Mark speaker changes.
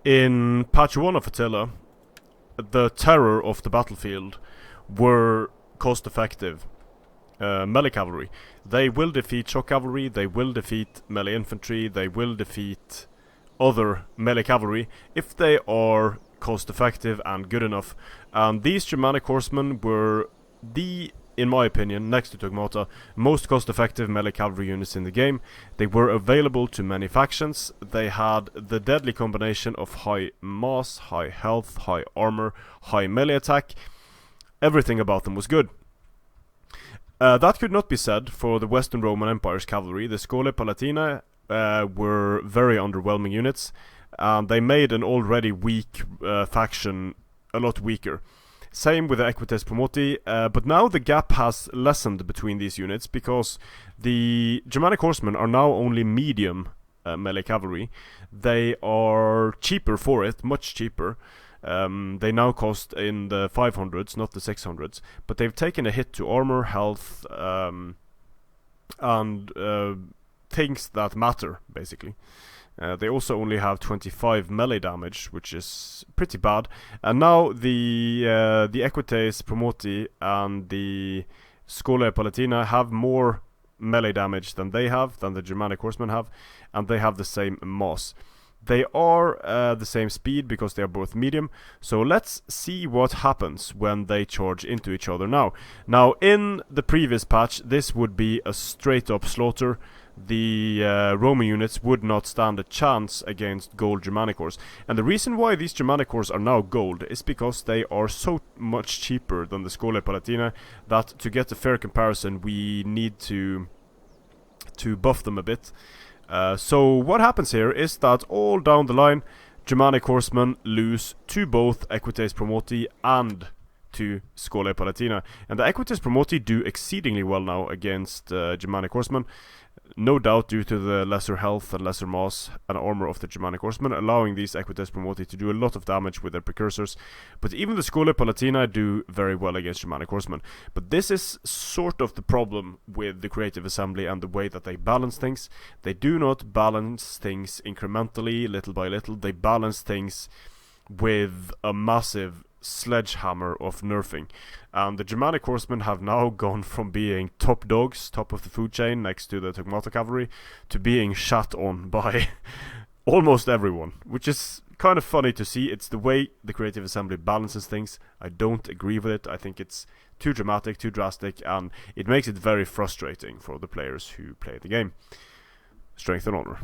Speaker 1: In patch 1 of Attila, the terror of the battlefield were cost-effective melee cavalry. They will defeat shock cavalry, they will defeat melee infantry, they will defeat other melee cavalry if they are cost-effective and good enough. And these Germanic horsemen were in my opinion, next to Togmata, most cost-effective melee cavalry units in the game. They were available to many factions. They had the deadly combination of high mass, high health, high armor, high melee attack. Everything about them was good. That could not be said for the Western Roman Empire's cavalry. The Scholae Palatinae were very underwhelming units, and they made an already weak faction a lot weaker. Same with the Equites Promoti, but now the gap has lessened between these units because the Germanic horsemen are now only medium melee cavalry. They are cheaper for it, much cheaper. They now cost in the 500s, not the 600s, but they've taken a hit to armor, health, and things that matter, basically. They also only have 25 melee damage, which is pretty bad. And now the Equites Promoti and the Scholae Palatinae have more melee damage than the Germanic horsemen have, and they have the same mass. They are the same speed because they are both medium. So let's see what happens when they charge into each other now. Now, in the previous patch, this would be a straight up slaughter. The Roman units would not stand a chance against gold Germanic Horse. And the reason why these Germanic Horse are now gold is because they are so much cheaper than the Scholae Palatinae that to get a fair comparison we need to buff them a bit. So what happens here is that all down the line Germanic horsemen lose to both Equites Promoti and to Scholae Palatinae. And the Equites Promoti do exceedingly well now against Germanic horsemen. No doubt due to the lesser health and lesser mass and armor of the Germanic horsemen, allowing these Equites Promoti to do a lot of damage with their precursors. But even the Scholae Palatinae do very well against Germanic horsemen. But this is sort of the problem with the Creative Assembly and the way that they balance things. They do not balance things incrementally, little by little. They balance things with a massive sledgehammer of nerfing. And the Germanic horsemen have now gone from being top dogs, top of the food chain next to the Togmata cavalry, to being shat on by almost everyone, which is kind of funny to see. It's the way the Creative Assembly balances things. I don't agree with it. I think it's too dramatic, too drastic, and it makes it very frustrating for the players who play the game. Strength and honor.